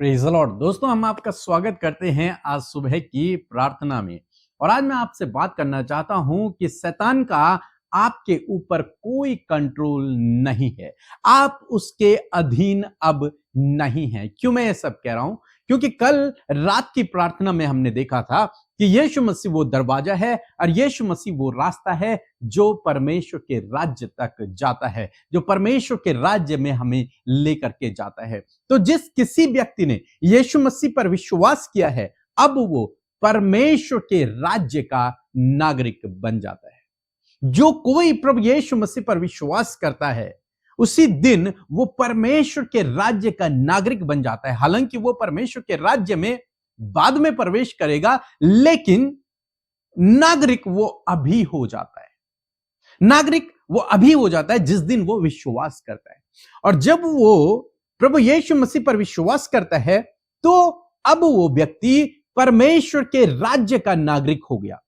Praise the Lord. दोस्तों, हम आपका स्वागत करते हैं आज सुबह की प्रार्थना में। और आज मैं आपसे बात करना चाहता हूं कि शैतान का आपके ऊपर कोई कंट्रोल नहीं है। आप उसके अधीन अब नहीं हैं। क्यों मैं ये सब कह रहा हूं? क्योंकि कल रात की प्रार्थना में हमने देखा था कि यीशु मसीह वो दरवाजा है और यीशु मसीह वो रास्ता है जो परमेश्वर के राज्य तक जाता है, जो परमेश्वर के राज्य में हमें लेकर के जाता है। तो जिस किसी व्यक्ति ने यीशु मसीह पर विश्वास किया है, अब वो परमेश्वर के राज्य का नागरिक बन जाता है। जो कोई प्रभु यीशु मसीह पर विश्वास करता है, उसी दिन वो परमेश्वर के राज्य का नागरिक बन जाता है। हालांकि वो परमेश्वर के राज्य में बाद में प्रवेश करेगा, लेकिन नागरिक वो अभी हो जाता है। नागरिक वो अभी हो जाता है जिस दिन वो विश्वास करता है। और जब वो प्रभु यीशु मसीह पर विश्वास करता है, तो अब वो व्यक्ति परमेश्वर के राज्य का नागरिक हो गया,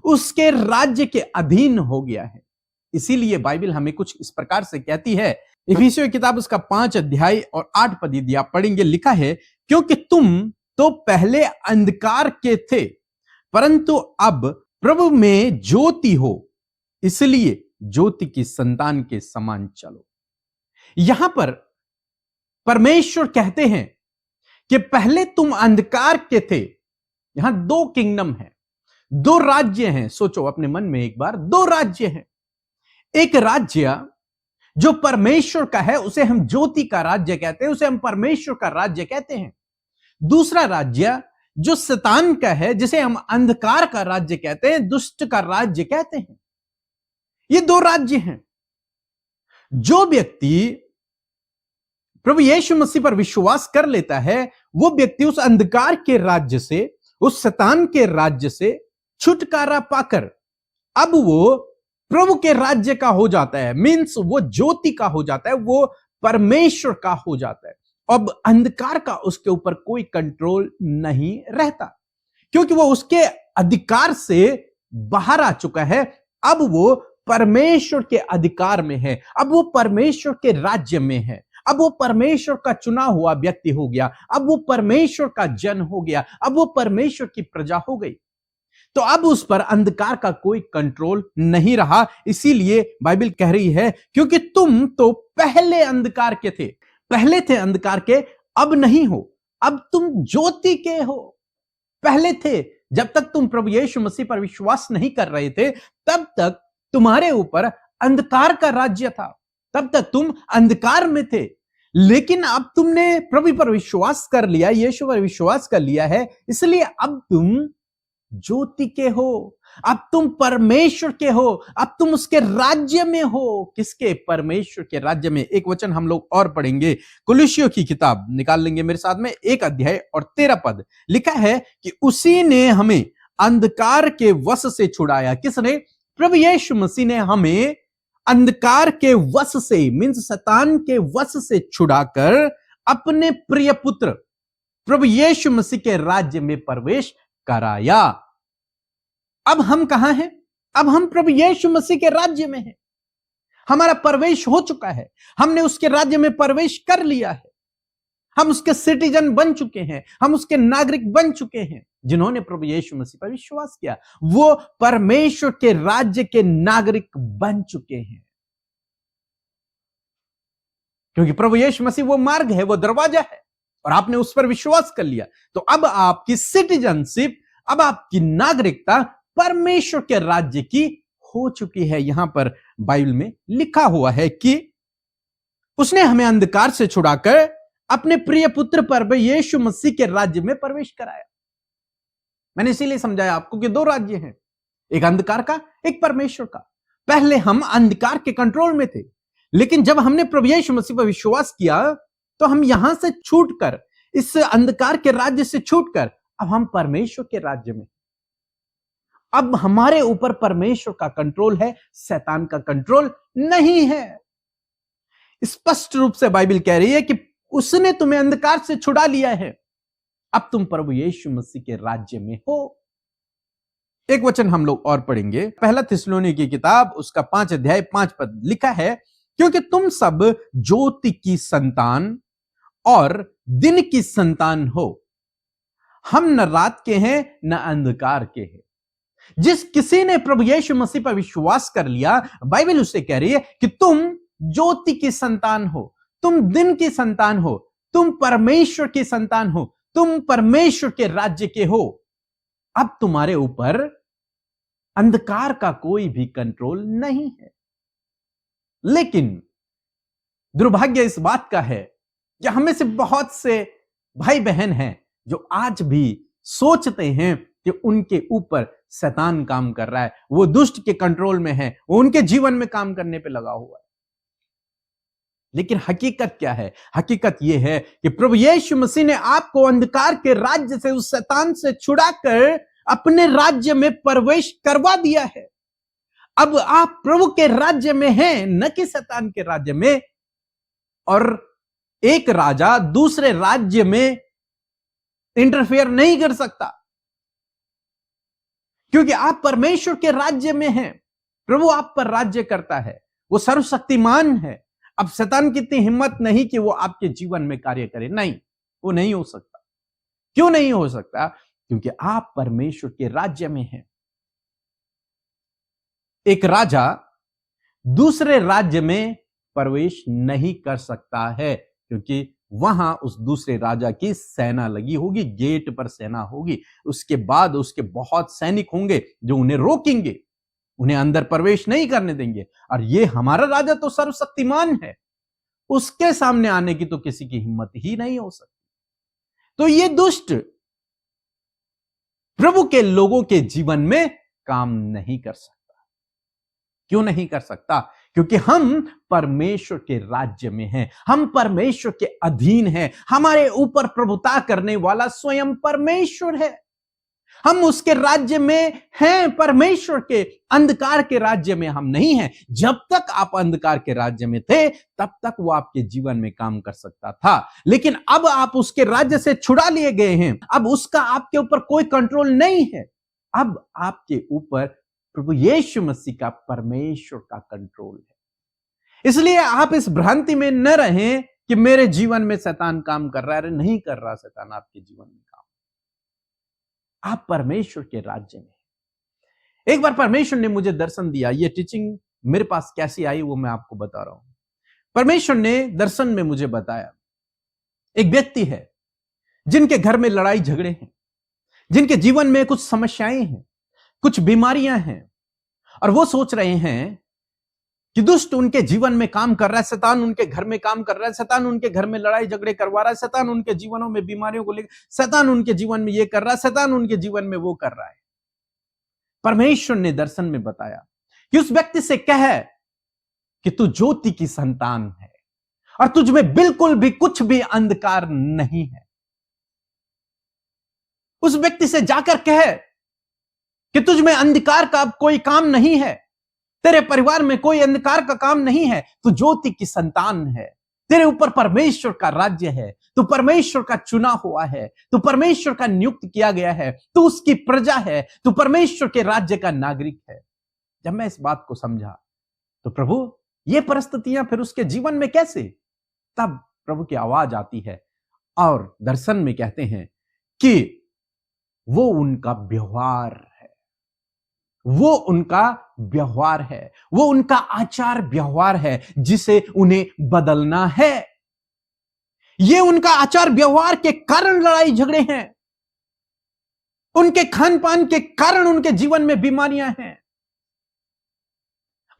उसके राज्य के अधीन हो गया है। इसीलिए बाइबल हमें कुछ इस प्रकार से कहती है। इफिसियों की किताब उसका 5 अध्याय और 8 पद यदि आप पढ़ेंगे, लिखा है, क्योंकि तुम तो पहले अंधकार के थे, परंतु अब प्रभु में ज्योति हो, इसलिए ज्योति की संतान के समान चलो। यहां पर परमेश्वर कहते हैं कि पहले तुम अंधकार के थे। यहां दो किंगडम है, दो राज्य हैं। सोचो अपने मन में एक बार, दो राज्य हैं। एक राज्य जो परमेश्वर का है, उसे हम ज्योति का राज्य कहते हैं, उसे हम परमेश्वर का राज्य कहते हैं। दूसरा राज्य जो शैतान का है, जिसे हम अंधकार का राज्य कहते हैं, दुष्ट का राज्य कहते हैं। ये दो राज्य हैं। जो व्यक्ति प्रभु यीशु मसीह पर विश्वास कर लेता है, वो व्यक्ति उस अंधकार के राज्य से, उस शैतान के राज्य से छुटकारा पाकर अब वो प्रभु के राज्य का हो जाता है। मींस वो ज्योति का हो जाता है, वो परमेश्वर का हो जाता है। अब अंधकार का उसके ऊपर कोई कंट्रोल नहीं रहता, क्योंकि वो उसके अधिकार से बाहर आ चुका है। अब वो परमेश्वर के अधिकार में है, अब वो परमेश्वर के राज्य में है, अब वो परमेश्वर का चुना हुआ व्यक्ति हो गया, अब वो परमेश्वर का जन हो गया, अब वो परमेश्वर की प्रजा हो गई। तो अब उस पर अंधकार का कोई कंट्रोल नहीं रहा। इसीलिए बाइबल कह रही है, क्योंकि तुम तो पहले अंधकार के थे, पहले थे अंधकार के, अब नहीं हो, अब तुम ज्योति के हो। पहले थे, जब तक तुम प्रभु यीशु मसीह पर विश्वास नहीं कर रहे थे, तब तक तुम्हारे ऊपर अंधकार का राज्य था, तब तक तुम अंधकार में थे। लेकिन अब तुमने प्रभु पर विश्वास कर लिया, यीशु पर विश्वास कर लिया है, इसलिए अब तुम ज्योति के हो, अब तुम परमेश्वर के हो, अब तुम उसके राज्य में हो। किसके? परमेश्वर के राज्य में। एक वचन हम लोग और पढ़ेंगे, कुलुस्सियों की किताब निकाल लेंगे मेरे साथ में, 1 अध्याय और 13 पद। लिखा है कि उसी ने हमें अंधकार के वश से छुड़ाया। किसने? प्रभु यीशु मसीह ने हमें अंधकार के वश से, मींस शैतान के वश से छुड़ाकर अपने प्रिय पुत्र प्रभु यीशु मसीह के राज्य में प्रवेश कराया। अब हम कहां हैं? अब हम प्रभु यीशु मसीह के राज्य में हैं। हमारा प्रवेश हो चुका है, हमने उसके राज्य में प्रवेश कर लिया है। हम उसके सिटीजन बन चुके हैं, हम उसके नागरिक बन चुके हैं। जिन्होंने प्रभु यीशु मसीह पर विश्वास किया, वो परमेश्वर के राज्य के नागरिक बन चुके हैं। क्योंकि प्रभु यीशु मसीह वो मार्ग है, वो दरवाजा है, और आपने उस पर विश्वास कर लिया। तो अब आपकी सिटीजनशिप, अब आपकी नागरिकता परमेश्वर के राज्य की हो चुकी है। यहां पर बाइबल में लिखा हुआ है कि उसने हमें अंधकार से छुड़ाकर अपने प्रिय पुत्र पर यीशु मसीह के राज्य में प्रवेश कराया। मैंने इसीलिए समझाया आपको कि दो राज्य हैं, एक अंधकार का, एक परमेश्वर का। पहले हम अंधकार के कंट्रोल में थे, लेकिन जब हमने प्रभु यीशु मसीह पर विश्वास किया, तो हम यहां से छूटकर, इस अंधकार के राज्य से छूटकर अब हम परमेश्वर के राज्य में। अब हमारे ऊपर परमेश्वर का कंट्रोल है, शैतान का कंट्रोल नहीं है। स्पष्ट रूप से बाइबल कह रही है कि उसने तुम्हें अंधकार से छुड़ा लिया है, अब तुम प्रभु यीशु मसीह के राज्य में हो। एक वचन हम लोग और पढ़ेंगे, पहला थिस्सलुनीकी की किताब उसका 5 अध्याय 5 पद। लिखा है, क्योंकि तुम सब ज्योति की संतान और दिन की संतान हो। हम न रात के हैं न अंधकार के हैं। जिस किसी ने प्रभु यीशु मसीह पर विश्वास कर लिया, बाइबल उससे कह रही है कि तुम ज्योति की संतान हो, तुम दिन की संतान हो, तुम परमेश्वर की संतान हो, तुम परमेश्वर के राज्य के हो। अब तुम्हारे ऊपर अंधकार का कोई भी कंट्रोल नहीं है। लेकिन दुर्भाग्य इस बात का है कि हमें से बहुत से भाई बहन हैं जो आज भी सोचते हैं कि उनके ऊपर शैतान काम कर रहा है, वो दुष्ट के कंट्रोल में है, वो उनके जीवन में काम करने पे लगा हुआ है। लेकिन हकीकत क्या है? हकीकत यह है कि प्रभु यीशु मसीह ने आपको अंधकार के राज्य से, उस शैतान से छुड़ाकर अपने राज्य में प्रवेश करवा दिया है। अब आप प्रभु के राज्य में हैं, न कि शैतान के राज्य में। और एक राजा दूसरे राज्य में इंटरफेयर नहीं कर सकता, क्योंकि आप परमेश्वर के राज्य में हैं। प्रभु आप पर राज्य करता है, वो सर्वशक्तिमान है। अब शैतान की इतनी हिम्मत नहीं कि वो आपके जीवन में कार्य करे, नहीं, वो नहीं हो सकता। क्यों नहीं हो सकता? क्योंकि आप परमेश्वर के राज्य में हैं। एक राजा दूसरे राज्य में प्रवेश नहीं कर सकता है, क्योंकि वहां उस दूसरे राजा की सेना लगी होगी, गेट पर सेना होगी, उसके बाद उसके बहुत सैनिक होंगे जो उन्हें रोकेंगे, उन्हें अंदर प्रवेश नहीं करने देंगे। और ये हमारा राजा तो सर्वशक्तिमान है, उसके सामने आने की तो किसी की हिम्मत ही नहीं हो सकती। तो ये दुष्ट प्रभु के लोगों के जीवन में काम नहीं कर सकता। क्यों नहीं कर सकता? क्योंकि हम परमेश्वर के राज्य में हैं, हम परमेश्वर के अधीन हैं। हमारे ऊपर प्रभुता करने वाला स्वयं परमेश्वर है। हम उसके राज्य में हैं, परमेश्वर के। अंधकार के राज्य में हम नहीं हैं। जब तक आप अंधकार के राज्य में थे, तब तक वो आपके जीवन में काम कर सकता था। लेकिन अब आप उसके राज्य से छुड़ा लिए गए हैं, अब उसका आपके ऊपर कोई कंट्रोल नहीं है। अब आपके ऊपर प्रभु यीशु मसीह का, परमेश्वर का कंट्रोल है। इसलिए आप इस भ्रांति में न रहें कि मेरे जीवन में शैतान काम कर रहा है। नहीं कर रहा शैतान आपके जीवन में काम। आप परमेश्वर के राज्य में। एक बार परमेश्वर ने मुझे दर्शन दिया। यह टीचिंग मेरे पास कैसी आई वो मैं आपको बता रहा हूं। परमेश्वर ने दर्शन में मुझे बताया, एक व्यक्ति है जिनके घर में लड़ाई झगड़े हैं, जिनके जीवन में कुछ समस्याएं हैं, कुछ बीमारियां हैं, और वो सोच रहे हैं कि दुष्ट उनके जीवन में काम कर रहा है, शैतान उनके घर में काम कर रहा है, शैतान उनके घर में लड़ाई झगड़े करवा रहा है, शैतान उनके जीवनों में बीमारियों को लेकर, शैतान उनके जीवन में ये कर रहा है, शैतान उनके जीवन में वो कर रहा है। परमेश्वर ने दर्शन में बताया कि उस व्यक्ति से कह कि तू ज्योति की संतान है और तुझ में बिल्कुल भी कुछ भी अंधकार नहीं है। उस व्यक्ति से जाकर कह कि तुझ में अंधकार का अब कोई काम नहीं है, तेरे परिवार में कोई अंधकार का काम नहीं है, तू ज्योति की संतान है, तेरे ऊपर परमेश्वर का राज्य है, तू परमेश्वर का चुना हुआ है, तू परमेश्वर का नियुक्त किया गया है, तू उसकी प्रजा है, तू परमेश्वर के राज्य का नागरिक है। जब मैं इस बात को समझा तो प्रभु ये परिस्थितियां फिर उसके जीवन में कैसे? तब प्रभु की आवाज आती है और दर्शन में कहते हैं कि वो उनका व्यवहार है, वो उनका व्यवहार है, वो उनका आचार व्यवहार है जिसे उन्हें बदलना है। ये उनका आचार व्यवहार के कारण लड़ाई झगड़े हैं, उनके खान पान के कारण उनके जीवन में बीमारियां हैं,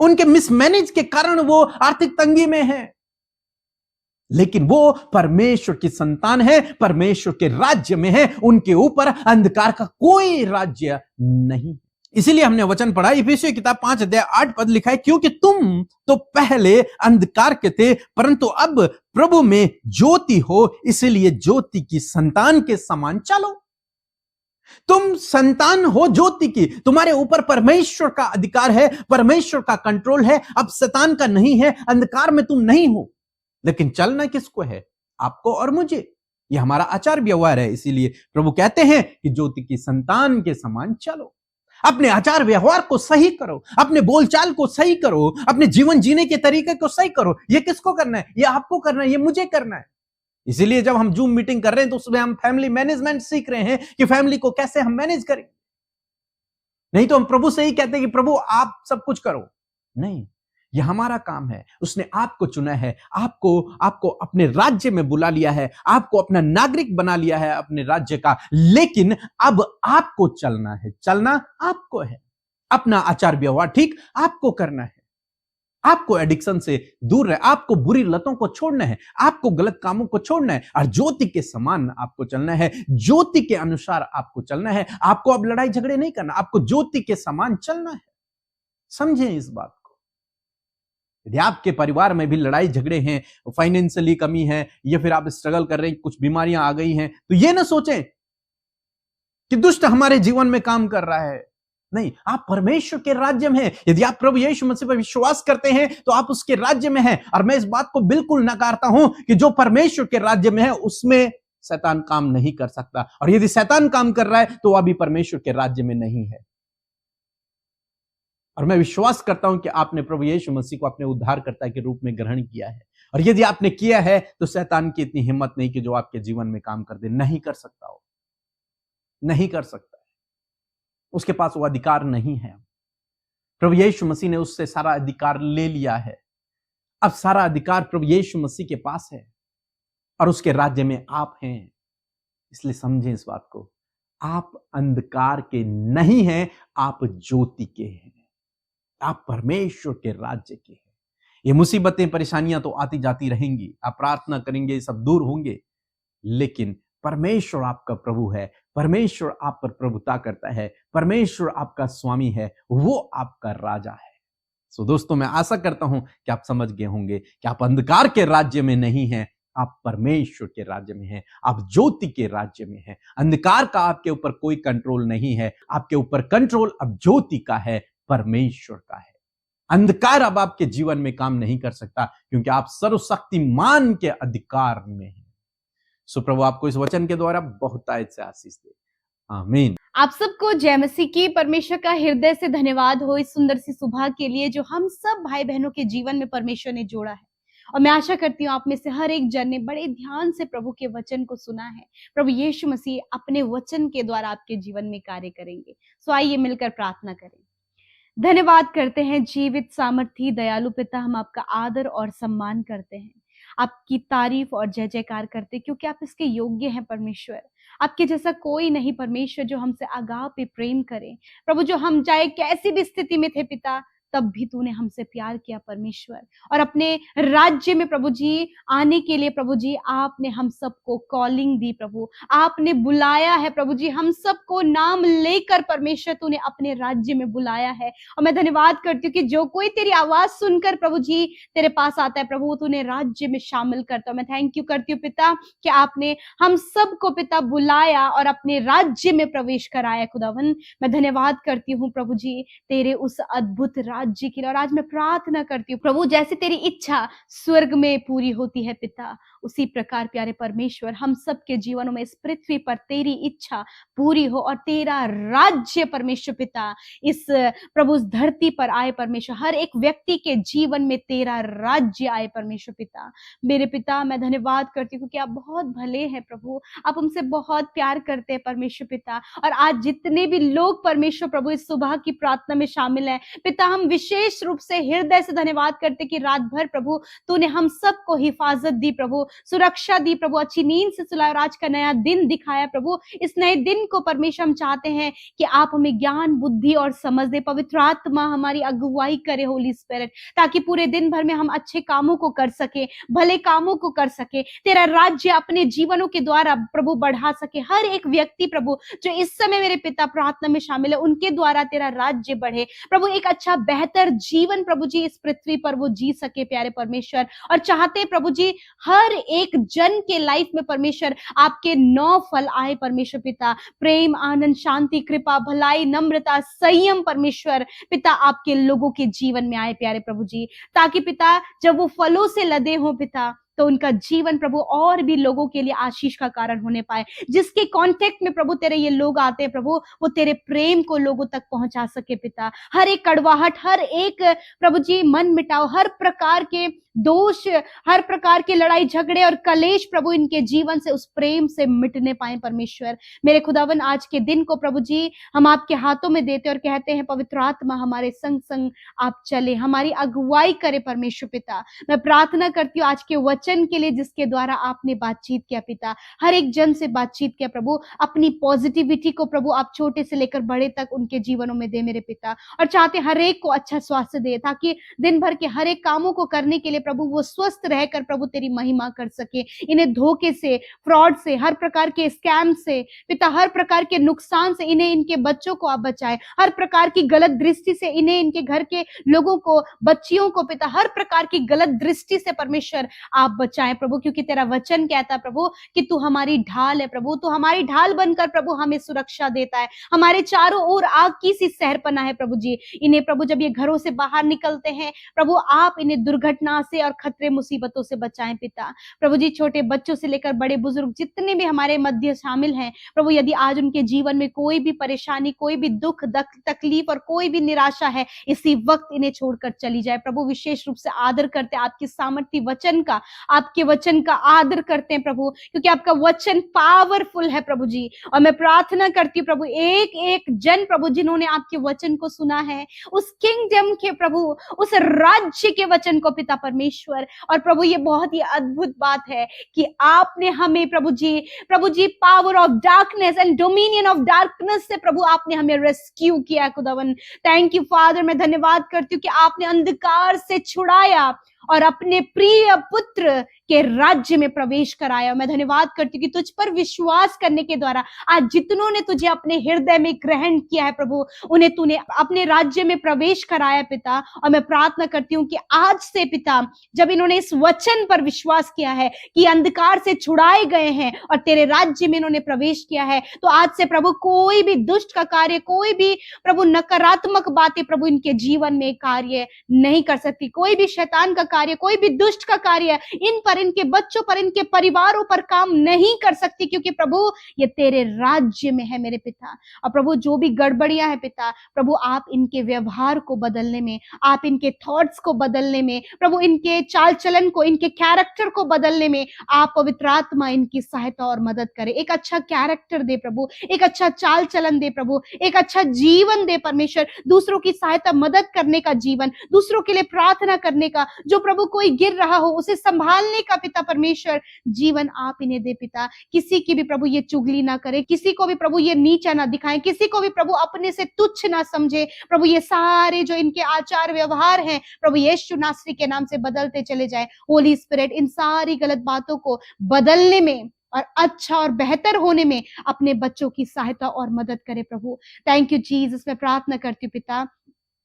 उनके मिसमैनेज के कारण वो आर्थिक तंगी में है। लेकिन वो परमेश्वर की संतान है, परमेश्वर के राज्य में है, उनके ऊपर अंधकार का कोई राज्य नहीं। इसीलिए हमने वचन पढ़ा, इफिसियों की किताब 5 अध्याय 8 पद लिखा है, क्योंकि तुम तो पहले अंधकार के थे परंतु अब प्रभु में ज्योति हो, इसलिए ज्योति की संतान के समान चलो। तुम संतान हो ज्योति की, तुम्हारे ऊपर परमेश्वर का अधिकार है, परमेश्वर का कंट्रोल है, अब शैतान का नहीं है, अंधकार में तुम नहीं हो। लेकिन चलना किसको है? आपको और मुझे। यह हमारा आचार व्यवहार है। इसीलिए प्रभु कहते हैं कि ज्योति की संतान के समान चलो। अपने आचार व्यवहार को सही करो, अपने बोलचाल को सही करो, अपने जीवन जीने के तरीके को सही करो। यह किसको करना है? यह आपको करना है, यह मुझे करना है। इसीलिए जब हम जूम मीटिंग कर रहे हैं तो उसमें हम फैमिली मैनेजमेंट सीख रहे हैं कि फैमिली को कैसे हम मैनेज करें। नहीं तो हम प्रभु से ही कहते हैं कि प्रभु आप सब कुछ करो। नहीं, ये हमारा काम है। उसने आपको चुना है, आपको अपने राज्य में बुला लिया है, आपको अपना नागरिक बना लिया है अपने राज्य का। लेकिन अब आपको चलना है, चलना आपको है। अपना आचार व्यवहार ठीक आपको करना है। आपको एडिक्शन से दूर रहे, आपको बुरी लतों को छोड़ना है, आपको गलत कामों को छोड़ना है और ज्योति के समान आपको चलना है, ज्योति के अनुसार आपको चलना है। आपको अब लड़ाई झगड़े नहीं करना, आपको ज्योति के समान चलना है। समझें इस बात को। यदि आपके परिवार में भी लड़ाई झगड़े हैं, फाइनेंशियली कमी है या फिर आप स्ट्रगल कर रहे हैं, कुछ बीमारियां आ गई हैं, तो ये ना सोचें कि दुष्ट हमारे जीवन में काम कर रहा है। नहीं, आप परमेश्वर के राज्य में हैं। यदि आप प्रभु यीशु मसीह पर विश्वास करते हैं तो आप उसके राज्य में हैं। और मैं इस बात को बिल्कुल नकारता हूं कि जो परमेश्वर के राज्य में है उसमें शैतान काम नहीं कर सकता, और यदि शैतान काम कर रहा है तो वह भी परमेश्वर के राज्य में नहीं है। और मैं विश्वास करता हूं कि आपने प्रभु यीशु मसीह को अपने उद्धारकर्ता के रूप में ग्रहण किया है, और यदि आपने किया है तो शैतान की इतनी हिम्मत नहीं कि जो आपके जीवन में काम कर दे। नहीं कर सकता हो, नहीं कर सकता, उसके पास वो अधिकार नहीं है। प्रभु यीशु मसीह ने उससे सारा अधिकार ले लिया है। अब सारा अधिकार प्रभु यीशु मसीह के पास है और उसके राज्य में आप हैं। इसलिए समझें इस बात को, आप अंधकार के नहीं हैं, आप ज्योति के हैं, आप परमेश्वर के राज्य के हैं। ये मुसीबतें परेशानियां तो आती जाती रहेंगी, आप प्रार्थना करेंगे सब दूर होंगे, लेकिन परमेश्वर आपका प्रभु है, परमेश्वर आप पर प्रभुता करता है, परमेश्वर आपका स्वामी है, वो आपका राजा है। सो दोस्तों, मैं आशा करता हूं कि आप समझ गए होंगे कि आप अंधकार के राज्य में नहीं हैं, आप परमेश्वर के राज्य में हैं, आप ज्योति के राज्य में हैं। अंधकार का आपके ऊपर कोई कंट्रोल नहीं है, आपके ऊपर कंट्रोल अब ज्योति का है, परमेश्वर का है। अंधकार अब आपके जीवन में काम नहीं कर सकता, क्योंकि आप सर्वशक्तिमान के अधिकार में हैं। सो प्रभु आपको इस वचन के द्वारा बहुतायत से आशीष दे। आमीन। आप सबको जय मसीह की। परमेश्वर का हृदय से धन्यवाद हो इस सुंदर सी सुबह के लिए जो हम सब भाई बहनों के जीवन में परमेश्वर ने जोड़ा है। और मैं आशा करती हूँ आप में से हर एक जन ने बड़े ध्यान से प्रभु के वचन को सुना है। प्रभु यीशु मसीह अपने वचन के द्वारा आपके जीवन में कार्य करेंगे। सो आइए मिलकर प्रार्थना करें। धन्यवाद करते हैं जीवित सामर्थी दयालु पिता, हम आपका आदर और सम्मान करते हैं, आपकी तारीफ और जय जयकार करते, क्योंकि आप इसके योग्य हैं परमेश्वर। आपके जैसा कोई नहीं परमेश्वर जो हमसे आगाह पे प्रेम करे। प्रभु, जो हम चाहे कैसी भी स्थिति में थे पिता, तब भी तूने हमसे प्यार किया परमेश्वर, और अपने राज्य में प्रभु जी आने के लिए प्रभु जी आपने हम सबको कॉलिंग दी। प्रभु आपने बुलाया है प्रभु जी, हम सबको नाम लेकर परमेश्वर तूने अपने राज्य में बुलाया है। और मैं धन्यवाद करती हूँ कि जो कोई तेरी आवाज सुनकर प्रभु जी तेरे पास आता है प्रभु, तूने राज्य में शामिल करता हूँ। मैं थैंक यू करती हूँ पिता कि आपने हम सबको पिता बुलाया और अपने राज्य में प्रवेश कराया। खुदावन मैं धन्यवाद करती हूँ प्रभु जी तेरे उस अद्भुत राज्य के लिए। और आज मैं प्रार्थना करती हूँ प्रभु, जैसे तेरी इच्छा स्वर्ग में पूरी होती है पिता, उसी प्रकार प्यारे परमेश्वर हम सबके जीवनों में इस पृथ्वी पर तेरी इच्छा पूरी हो और तेरा राज्य परमेश्वर पिता इस प्रभु उस धरती पर आए परमेश्वर। हर एक व्यक्ति के जीवन में तेरा राज्य आए परमेश्वर पिता। मेरे पिता मैं धन्यवाद करती हूँ कि आप बहुत भले हैं प्रभु, आप हमसे बहुत प्यार करते हैं परमेश्वर पिता। और आज जितने भी लोग परमेश्वर प्रभु इस सुबह की प्रार्थना में शामिल हैं पिता, हम विशेष रूप से हृदय से धन्यवाद करते कि रात भर प्रभु तूने हम सबको हिफाजत दी प्रभु, सुरक्षा दी प्रभु, अच्छी नींद से सुलाया और आज का नया दिन दिखाया प्रभु। इस नए दिन को परमेश्वर हम चाहते हैं कि आप हमें ज्ञान बुद्धि और समझ दे, पवित्र आत्मा हमारी अगुवाई करे होली स्पिरिट, ताकि पूरे दिन भर में हम अच्छे कामों को कर सके, भले कामों को कर सके, तेरा राज्य अपने जीवनों के द्वारा प्रभु बढ़ा सके। हर एक व्यक्ति प्रभु जो इस समय मेरे पिता प्रार्थना में शामिल है, उनके द्वारा तेरा राज्य बढ़े प्रभु, एक अच्छा बेहतर जीवन प्रभु जी इस पृथ्वी पर वो जी सके प्यारे परमेश्वर। और चाहते प्रभु जी हर एक जन के लाइफ में परमेश्वर आपके 9 फल आए परमेश्वर पिता, प्रेम आनंद शांति कृपा भलाई नम्रता संयम परमेश्वर पिता आपके लोगों के जीवन में आए प्यारे प्रभु जी, ताकि पिता जब वो फलों से लदे हो पिता तो उनका जीवन प्रभु और भी लोगों के लिए आशीष का कारण होने पाए। जिसके कांटेक्ट में प्रभु तेरे ये लोग आते हैं प्रभु, वो तेरे प्रेम को लोगों तक पहुंचा सके पिता। हर एक कड़वाहट, हर एक प्रभु जी मन मिटाओ, हर प्रकार के दोष, हर प्रकार के लड़ाई झगड़े और कलेश प्रभु इनके जीवन से उस प्रेम से मिटने पाए परमेश्वर। मेरे खुदावन आज के दिन को प्रभु जी हम आपके हाथों में देते और कहते हैं पवित्र आत्मा हमारे संग संग आप चले, हमारी अगुवाई करे परमेश्वर पिता। मैं प्रार्थना करती हूँ आज के वचन के लिए जिसके द्वारा आपने बातचीत किया पिता, हर एक जन से बातचीत किया प्रभु, अपनी पॉजिटिविटी को प्रभु आप छोटे से लेकर बड़े तक उनके जीवनों में दे मेरे पिता। और चाहते हर एक को अच्छा स्वास्थ्य दे ताकि दिन भर के हर एक कामों को करने के लिए प्रभु वो स्वस्थ रहकर प्रभु तेरी महिमा कर सके। इन्हें धोखे से, फ्रॉड से, हर प्रकार के स्कैम से पिता, हर प्रकार के नुकसान से इन्हें, इनके बच्चों को आप बचाए, हर प्रकार की गलत दृष्टि से इन्हें, इनके घर के लोगों को, बच्चियों को पिता, हर प्रकार की गलत दृष्टि से परमेश्वर आप बचाएं प्रभु, क्योंकि तेरा वचन कहता प्रभु कि तू हमारी ढाल है प्रभु, तू हमारी ढाल बनकर प्रभु हमें सुरक्षा देता है, हमारे चारों ओर आग की सी सहरपना है प्रभु जी। इन्हें प्रभु जब ये घरों से बाहर निकलते हैं प्रभु आप इन्हें दुर्घटना से और खतरे मुसीबतों से बचाएं पिता। प्रभु जी छोटे बच्चों से लेकर बड़े बुजुर्ग जितने भी हमारे मध्य शामिल हैं प्रभु, यदि आज उनके जीवन में कोई भी परेशानी, कोई भी दुख तकलीफ और कोई भी निराशा है, इसी वक्त इन्हें छोड़कर चली जाए प्रभु। विशेष रूप से आदर करते हैं आपकी सामर्थ्य वचन का, आपके वचन का आदर करते हैं प्रभु, क्योंकि आपका वचन पावरफुल है प्रभु जी। और मैं प्रार्थना करती हूँ प्रभु एक एक जन प्रभु जिन्होंने आपके वचन को सुना है, उस किंगडम के प्रभु, उस राज्य के वचन को पिता परमेश्वर। और प्रभु ये बहुत ही अद्भुत बात है कि आपने हमें प्रभु जी power of darkness and dominion of darkness से प्रभु आपने हमें रेस्क्यू किया खुदावन। थैंक यू फादर, मैं धन्यवाद करती हूँ कि आपने अंधकार से छुड़ाया और अपने प्रिय पुत्र के राज्य में प्रवेश कराया। मैं धन्यवाद करती हूँ कि तुझ पर विश्वास करने के द्वारा आज जितनों ने तुझे अपने हृदय में ग्रहण किया है प्रभु, उन्हें तूने अपने राज्य में प्रवेश कराया पिता। और मैं प्रार्थना करती हूँ कि आज से पिता जब इन्होंने इस वचन पर विश्वास किया है कि अंधकार से छुड़ाए गए हैं और तेरे राज्य में इन्होंने प्रवेश किया है, तो आज से प्रभु कोई भी दुष्ट का कार्य, कोई भी प्रभु नकारात्मक बातें प्रभु इनके जीवन में कार्य नहीं कर सकती, कोई भी शैतान का कार्य, कोई भी दुष्ट का कार्य इन पर, इनके बच्चों पर, इनके परिवारों पर काम नहीं कर सकती, क्योंकि प्रभु ये तेरे राज्य में है मेरे पिता। और प्रभु जो भी गड़बड़ियां है पिता, प्रभु आप इनके व्यवहार को बदलने में, आप इनके थॉट्स को बदलने में, प्रभु इनके चाल चलन को, इनके कैरेक्टर को बदलने में आप पवित्र आत्मा इनकी सहायता और मदद करे। एक अच्छा कैरेक्टर दे प्रभु, एक अच्छा चाल चलन दे प्रभु, एक अच्छा जीवन दे परमेश्वर, दूसरों की सहायता मदद करने का जीवन, दूसरों के लिए प्रार्थना करने का, जो प्रभु कोई गिर रहा हो उसे संभालने का पिता परमेश्वर जीवन आप इन्हें दे पिता। किसी की भी प्रभु ये चुगली ना करे, किसी को भी प्रभु ये नीचा ना दिखाएं, किसी को भी प्रभु अपने से तुच्छ ना समझे प्रभु। ये सारे जो इनके आचार व्यवहार हैं प्रभु यीशु नासरी के नाम से बदलते चले जाए। होली स्पिरिट इन सारी गलत बातों को बदलने में और अच्छा और बेहतर होने में अपने बच्चों की सहायता और मदद करे प्रभु। Thank you Jesus. मैं प्रार्थना करती हूँ पिता,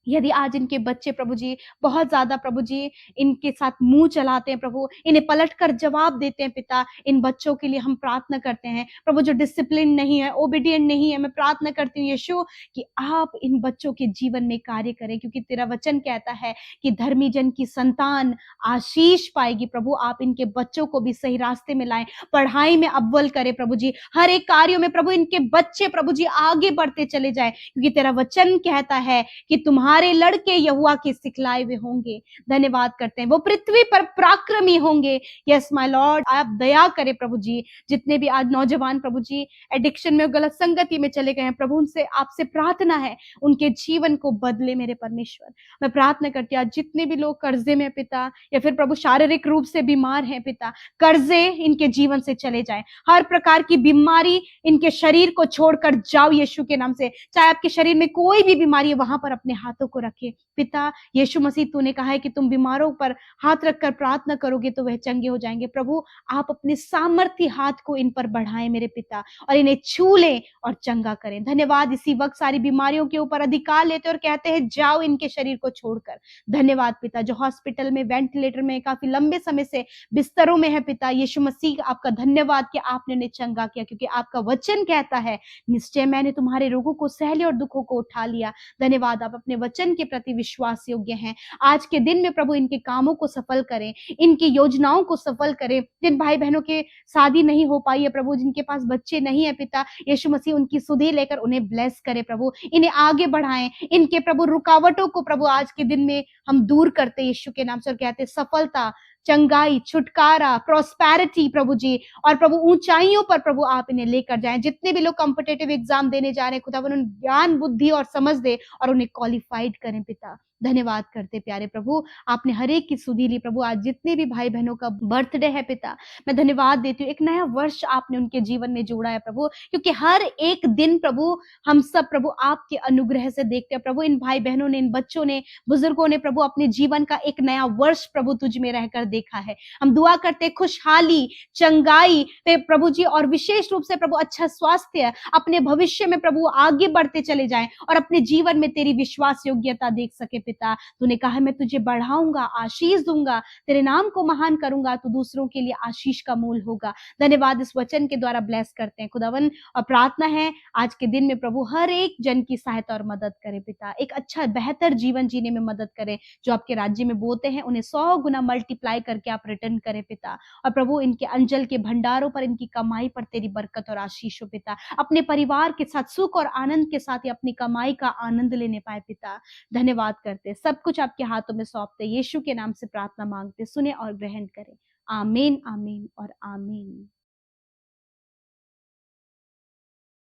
यदि आज इनके बच्चे प्रभु जी बहुत ज्यादा प्रभु जी इनके साथ मुंह चलाते हैं प्रभु, इन्हें पलटकर जवाब देते हैं पिता, इन बच्चों के लिए हम प्रार्थना करते हैं प्रभु जो डिसिप्लिन नहीं है, ओबीडिएंट नहीं है, मैं प्रार्थना करती हूँ यीशु कि आप इन बच्चों के जीवन में कार्य करें, क्योंकि तेरा वचन कहता है कि धर्मी जन की संतान आशीष पाएगी। प्रभु आप इनके बच्चों को भी सही रास्ते में लाएं, पढ़ाई में अव्वल करें प्रभु जी, हर एक कार्यों में प्रभु इनके बच्चे प्रभु जी आगे बढ़ते चले जाए, क्योंकि तेरा वचन कहता है कि तुम्हारे लड़के यहोवा के सिखलाए हुए होंगे। धन्यवाद करते हैं, वो पृथ्वी पर पराक्रमी होंगे। यस माय लॉर्ड, आप दया करें प्रभु जी। जितने भी आज नौजवान प्रभु जी एडिक्शन में, गलत संगति में चले गए हैं प्रभु, उनसे आपसे प्रार्थना है उनके जीवन को बदले मेरे परमेश्वर। मैं प्रार्थना करती हूँ आज जितने भी लोग कर्जे में पिता, या फिर प्रभु शारीरिक रूप से बीमार हैं पिता, कर्जे इनके जीवन से चले जाए, हर प्रकार की बीमारी इनके शरीर को छोड़कर जाओ यीशु के नाम से। चाहे आपके शरीर में कोई भी बीमारी है वहां पर अपने हाथों को रखे पिता। यीशु मसीह तूने कहा है कि तुम बीमारों पर हाथ रखकर प्रार्थना करोगे तो वह चंगे हो जाएंगे। प्रभु आप अपने सामर्थ्य हाथ को इन पर बढ़ाएं मेरे पिता, और इन्हें छू लें और चंगा करें। धन्यवाद, इसी वक्त सारी बीमारियों के ऊपर अधिकार लेते और कहते हैं जाओ इनके शरीर को छोड़कर। धन्यवाद पिता, जो हॉस्पिटल में, वेंटिलेटर में, काफी लंबे समय से बिस्तरों में है पिता, यीशु मसीह आपका धन्यवाद कि आपने उन्हें चंगा किया, क्योंकि आपका वचन कहता है निश्चय मैंने तुम्हारे रोगों को सह लिया और दुखों को उठा लिया। धन्यवाद, आप अपने वचन के प्रति विश्वास योग्य हैं। आज के दिन में प्रभु इनके कामों को सफल करें, इनकी योजनाओं को सफल करें। जिन भाई बहनों के शादी नहीं हो पाई है प्रभु, जिनके पास बच्चे नहीं है पिता यीशु मसीह, उनकी सुधि लेकर उन्हें ब्लेस करे प्रभु, इन्हें आगे बढ़ाएं। इनके प्रभु रुकावटों को प्रभु आज के दिन में हम दूर करते यीशु के नाम से और कहते सफलता, चंगाई, छुटकारा, प्रॉस्पेरिटी प्रभु जी, और प्रभु ऊंचाइयों पर प्रभु आप इन्हें लेकर जाएं। जितने भी लोग कॉम्पिटिटिव एग्जाम देने जा रहे हैं खुदावन उन ज्ञान, बुद्धि और समझ दे और उन्हें क्वालिफाइड करें पिता। धन्यवाद करते प्यारे प्रभु, आपने हर एक की सुधि ली प्रभु। आज जितने भी भाई बहनों का बर्थडे है पिता, मैं धन्यवाद देती हूँ, एक नया वर्ष आपने उनके जीवन में जोड़ा है प्रभु, क्योंकि हर एक दिन प्रभु हम सब प्रभु आपके अनुग्रह से देखते हैं प्रभु। इन भाई बहनों ने, इन बच्चों ने, बुजुर्गों ने प्रभु अपने जीवन का एक नया वर्ष प्रभु तुझ में रहकर देखा है। हम दुआ करते खुशहाली, चंगाई पे प्रभु जी, और विशेष रूप से प्रभु अच्छा स्वास्थ्य, अपने भविष्य में प्रभु आगे बढ़ते चले जाएं और अपने जीवन में तेरी विश्वास योग्यता देख सके पिता। तूने कहा मैं तुझे बढ़ाऊंगा, आशीष दूंगा, तेरे नाम को महान करूंगा, तू दूसरों के लिए आशीष का मूल होगा। धन्यवाद, इस वचन के द्वारा ब्लेस करते हैं खुदावन, और प्रार्थना है आज के दिन में प्रभु हर एक जन की सहायता और मदद करे पिता, एक अच्छा बेहतर जीवन जीने में मदद करे। जो आपके राज्य में बोते हैं उन्हें 100 गुना मल्टीप्लाई करके आप रिटर्न करे पिता। और प्रभु इनके अंजल के भंडारों पर, इनकी कमाई पर तेरी बरकत और आशीष हो पिता। अपने परिवार के साथ सुख और आनंद के साथ ही अपनी कमाई का आनंद लेने पाए पिता। धन्यवाद करते, सब कुछ आपके हाथों में सौंपते, यीशु के नाम से प्रार्थना मांगते, सुने और ग्रहण करें। आमीन, आमीन और आमीन।